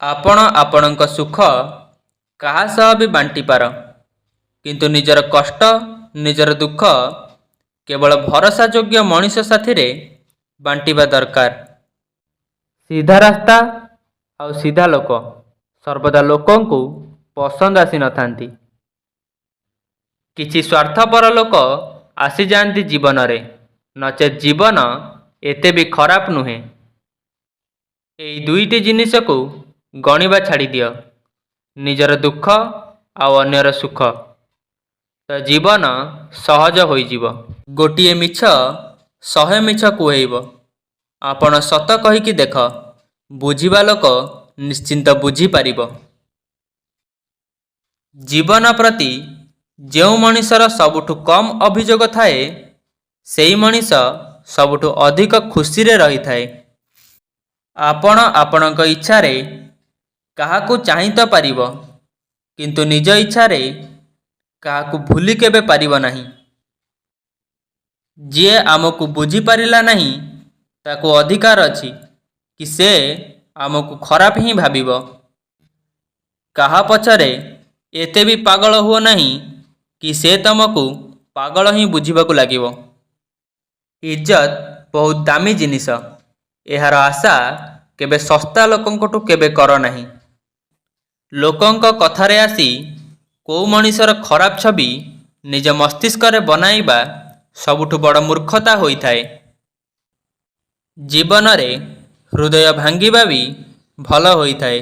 आपण आपणଙ୍କ सुख काहा सह भी बांटी पार, किंतु निजर कष्ट निजर दुख केवल भरोसा योग्य मनीष साथी रे बांटिबा दरकार। सीधा रास्ता आउ सीधा लोक सर्वदा लोकों को पसंद आसी नथांती। किछि स्वार्थपर लोक आसी जाती जीवन रे, नचेत जीवन एते भी खराब नुहे। एई दुईटी जिनिस को गणिबा छाड़ी दियो, निजर दुख आउ अन्यर सुख, तो जीवन सहज होई जीवो। गोटिए मिछ शहे मिछ कुहेइब, आपण सत कहिकी देख, बुझिबा लोक निश्चिंत बुझी पारिब। जीवन प्रति जेउ मनीषर सबुठु कम अभियोग थाए, सेई मनीष सबुठु अधिक खुशी रे रही थाए। आपण आपणक इच्छा रे काहाकू चाहि तो पारिब, किंतु निज इच्छा रे काहाकू भूली केबे पारिब नाही। जे आमको बुझी पारिला नहीं ताको अधिकार अछि कि से आमको खराब ही भाबिब। काहा पछरे एते भी पागल हुओ नहीं कि से तुमको पागल ही बुझिबाकू लागिबो। इज्जत बहुत दामी जिनिस, एहार आशा केबे सस्ता लोकंकटू केबे कर नहीं। लोकंक कथारे आसी को मनीषर खराब छवि निज मस्तिष्क रे बनाइबा सबुठु बड़ मूर्खता होई थाए। जीवन रे हृदय भांगिबा भी भल होई थाए,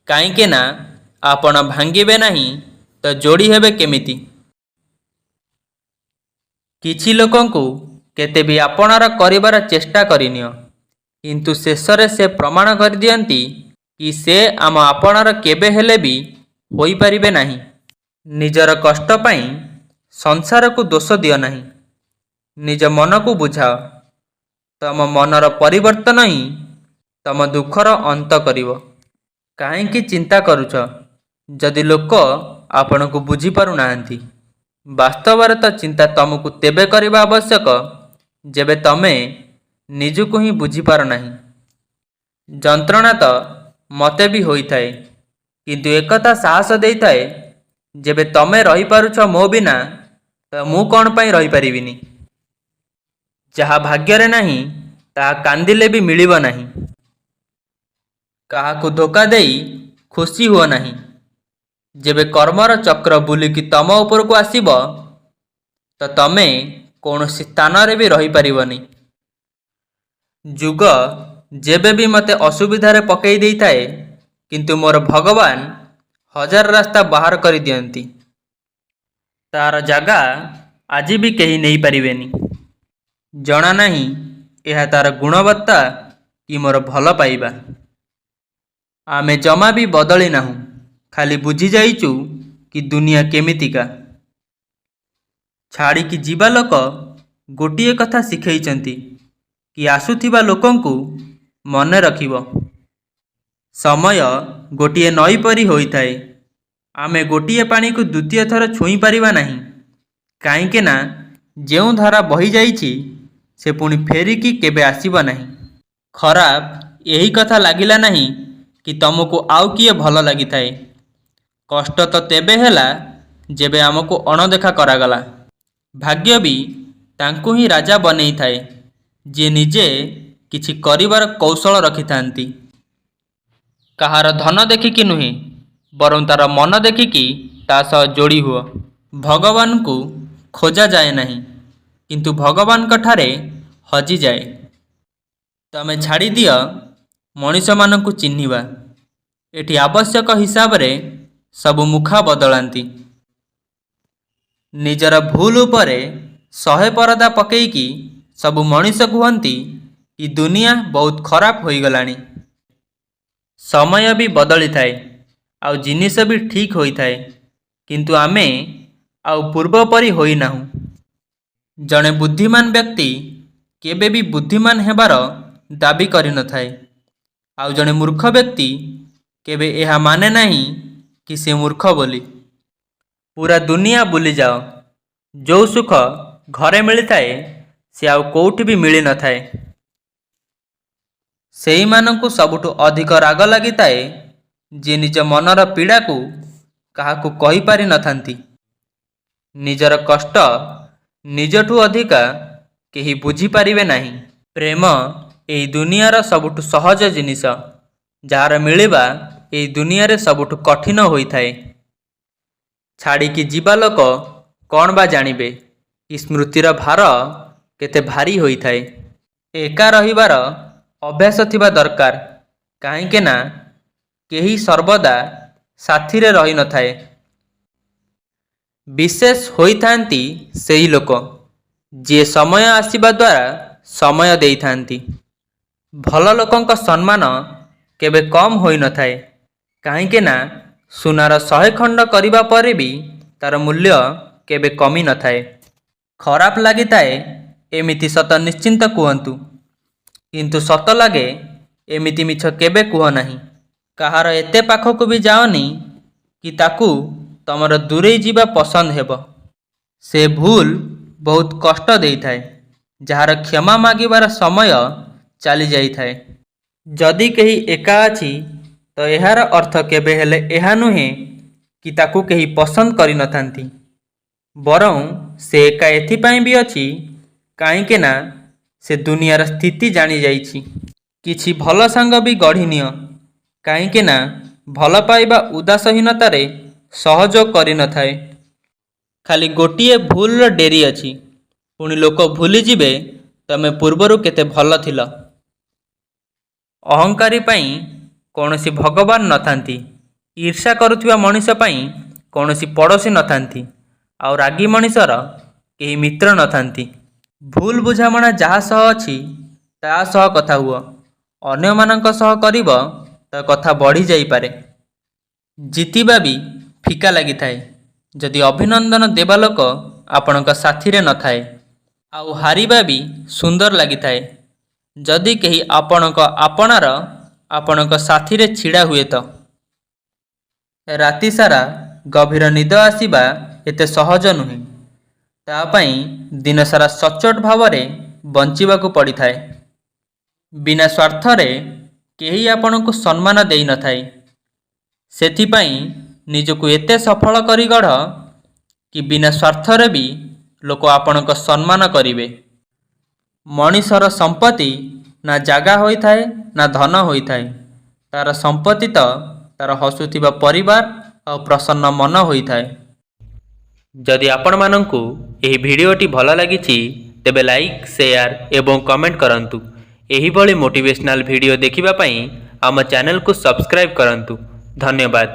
काईके ना आपण भांगिबे नहीं तो जोड़ी हेबे केमिति। किछि लोकंकु केते भी आपणार करिबार चेष्टा करिनियो, किंतु शेषरे से प्रमाण कर दियंती कि से आम आपणार केबे हेले भी होई परिबे नहीं। निजर कष्ट पाई संसार को दोष दियो नहीं, निज मन को बुझाओ, तम मनर परिवर्तन ही तम दुखर अंत करिवो। काहेकि चिंता करुछ जदि लोक आपण को बुझी पारु नाहंती। वास्तव रे तो चिंता तुमको तेबे करिबा आवश्यक जेबे तमे निजको ही बुझी पार नहीं। जंत्रणा तो मते भी होई थाए, किंतु एकथा साहस देई थाए, जेबे तमे रही पारुछ मो बिना तो मु कौन पाई रही परिबिनी। जहा भाग्य रे नहीं ताहा कांदिले भी मिलिब नहीं। काहाकू धोखा देई खुशी हुओ नहीं। जेबे कर्मर चक्र बुलिकी तम ऊपर को आसीब तो तमे कौनसी स्थान रे भी रही परिबनी। जुग जेबे भी मते असुविधा रे पकई देई थाए, किंतु मोर भगवान हजार रास्ता बाहर करी दियंती। तार जागा आज भी कहीं नहीं पारिबेनी। जना नहीं यह तार गुणवत्ता कि मोर भल पाइबा। आमे जमा भी बदली नाहु, खाली बुझी जाइचु कि दुनिया केमितिका। छाड़ी कि जीवा लोक गोटिए कथा शिखैचंती कि आसुथिबा लोकंकु मने रखिबो। समय गोटिए नई परी होई थाए, आमे गोटिए पानी को द्वितीय थर छुई पारिबा नहीं। काईके ना जेउ धारा बही जाइछि से पुणी फेरिकी केबे आसीबा नहीं। खराब यही कथा लागिला नहीं कि तुमको आउ किए भल लगी थाए। कष्ट तो तेबे हेला जेबे आमको अणदेखा करागला। भाग्य भी तांकु ही राजा बनेई थाए, जे निजे किछि करिबार कौशल रखि थांती। कहार धन देखिकी नुहे, बरं तार मन देखिकी ता सह जोड़ी हुओ। भगवान को खोजा जाए नहीं, किंतु भगवान कठारे हजी जाए। तमे छाड़ी दियो मनीष मानकु चिन्हिबा। एठी आवश्यक हिसाब रे सब मुखा बदलांती। निजर भूल उपरे 100 परदा पकेईकी सब मनीष कहती कि दुनिया बहुत खराब होई गलानी। समय भी बदली थाए, आउ जिनिस भी ठीक होई थाए, किंतु आमे आउ पूर्व परी होई नाहु। जने बुद्धिमान व्यक्ति केबे भी बुद्धिमान हेबार दाबी करि न थाए, आउ जने मूर्ख व्यक्ति केबे एहा माने नहीं कि से मूर्ख बोली। पूरा दुनिया बुली जाओ, जो सुख घरे मिली थाए से आउ कोउठी भी मिली न थाए। सेही मानकु सबुठु अधिक राग लगी थाए ଯିଏ ନିଜ ମନର ପୀଡ଼ାକୁ କାହାକୁ କହିପାରି ନଥାନ୍ତି। ନିଜର କଷ୍ଟ ନିଜଠୁ ଅଧିକା କେହି ବୁଝିପାରିବେ ନାହିଁ। ପ୍ରେମ ଏହି ଦୁନିଆର ସବୁଠୁ ସହଜ ଜିନିଷ, ଯାହାର ମିଳିବା ଏହି ଦୁନିଆରେ ସବୁଠୁ କଠିନ ହୋଇଥାଏ। ଛାଡ଼ିକି ଯିବା ଲୋକ କ'ଣ ବା ଜାଣିବେ କି ସ୍ମୃତିର ଭାର କେତେ ଭାରୀ ହୋଇଥାଏ। ଏକା ରହିବାର ଅଭ୍ୟାସ ଥିବା ଦରକାର, କାହିଁକି ନା କେହି ସର୍ବଦା ସାଥିରେ ରହିନଥାଏ। ବିଶେଷ ହୋଇଥାନ୍ତି ସେହି ଲୋକ ଯିଏ ସମୟ ଆସିବା ଦ୍ୱାରା ସମୟ ଦେଇଥାନ୍ତି। ଭଲ ଲୋକଙ୍କ ସମ୍ମାନ କେବେ କମ୍ ହୋଇନଥାଏ, କାହିଁକି ନା ସୁନାର 100 ଖଣ୍ଡ କରିବା ପରେ ବି ତାର ମୂଲ୍ୟ କେବେ କମି ନଥାଏ। ଖରାପ ଲାଗିଥାଏ ଏମିତି ସତ ନିଶ୍ଚିନ୍ତ କୁହନ୍ତୁ, କିନ୍ତୁ ସତ ଲାଗେ ଏମିତି ମିଛ କେବେ କୁହ ନାହିଁ। କାହାର ଏତେ ପାଖକୁ ବି ଯାଅନି କି ତାକୁ ତମର ଦୂରେଇ ଯିବା ପସନ୍ଦ ହେବ। ସେ ଭୁଲ ବହୁତ କଷ୍ଟ ଦେଇଥାଏ, ଯାହାର କ୍ଷମା ମାଗିବାର ସମୟ ଚାଲି ଯାଇଥାଏ। ଯଦି କେହି ଏକା ଅଛି ତ ଏହାର ଅର୍ଥ କେବେ ହେଲେ ଏହା ନୁହେଁ କି ତାକୁ କେହି ପସନ୍ଦ କରିନଥାନ୍ତି। ବରଂ ସେ ଏକା ଏଥିପାଇଁ ବି ଅଛି କାହିଁକି ନା ସେ ଦୁନିଆର ସ୍ଥିତି ଜାଣିଯାଇଛି। କିଛି ଭଲ ସାଙ୍ଗ ବି ଗଢ଼ି ନିଅ, କାହିଁକି ନା ଭଲ ପାଇବା ଉଦାସୀନତାରେ ସହଯୋଗ କରିନଥାଏ। ଖାଲି ଗୋଟିଏ ଭୁଲର ଡେରି ଅଛି, ପୁଣି ଲୋକ ଭୁଲିଯିବେ ତମେ ପୂର୍ବରୁ କେତେ ଭଲ ଥିଲ। ଅହଙ୍କାରୀ ପାଇଁ କୌଣସି ଭଗବାନ ନଥାନ୍ତି। ଈର୍ଷା କରୁଥିବା ମଣିଷ ପାଇଁ କୌଣସି ପଡ଼ୋଶୀ ନଥାନ୍ତି, ଆଉ ରାଗୀ ମଣିଷର କେହି ମିତ୍ର ନଥାନ୍ତି। ଭୁଲ ବୁଝାମଣା ଯାହା ସହ ଅଛି ତା ସହ କଥା ହୁଅ। ଅନ୍ୟମାନଙ୍କ ସହ କରିବ ତ କଥା ବଢ଼ି ଯାଇପାରେ। ଜିତିବା ବି ଫିକା ଲାଗିଥାଏ ଯଦି ଅଭିନନ୍ଦନ ଦେବା ଲୋକ ଆପଣଙ୍କ ସାଥିରେ ନଥାଏ। ଆଉ ହାରିବା ବି ସୁନ୍ଦର ଲାଗିଥାଏ ଯଦି କେହି ଆପଣଙ୍କ ଆପଣାର ଆପଣଙ୍କ ସାଥିରେ ଛିଡ଼ା ହୁଏ ତ। ରାତି ସାରା ଗଭୀର ନିଦ ଆସିବା ଏତେ ସହଜ ନୁହେଁ। ତା ପାଇଁ ଦିନସାରା ସଚ୍ଚୋଟ ଭାବରେ ବଞ୍ଚିବାକୁ ପଡ଼ିଥାଏ। ବିନା ସ୍ୱାର୍ଥରେ କେହି ଆପଣଙ୍କୁ ସମ୍ମାନ ଦେଇନଥାଏ। ସେଥିପାଇଁ ନିଜକୁ ଏତେ ସଫଳ କରି ଗଢ଼ କି ବିନା ସ୍ୱାର୍ଥରେ ବି ଲୋକ ଆପଣଙ୍କ ସମ୍ମାନ କରିବେ। ମଣିଷର ସମ୍ପତ୍ତି ନା ଜାଗା ହୋଇଥାଏ ନା ଧନ ହୋଇଥାଏ, ତାର ସମ୍ପତ୍ତି ତ ତାର ହସୁଥିବା ପରିବାର ଆଉ ପ୍ରସନ୍ନ ମନ ହୋଇଥାଏ। ଯଦି ଆପଣମାନଙ୍କୁ ଏହି ଭିଡ଼ିଓଟି ଭଲ ଲାଗିଛି ତେବେ ଲାଇକ୍, ସେୟାର ଏବଂ କମେଣ୍ଟ କରନ୍ତୁ। ଏହିଭଳି ମୋଟିଭେଶନାଲ ଭିଡ଼ିଓ ଦେଖିବା ପାଇଁ ଆମ ଚ୍ୟାନେଲକୁ ସବସ୍କ୍ରାଇବ୍ କରନ୍ତୁ। ଧନ୍ୟବାଦ।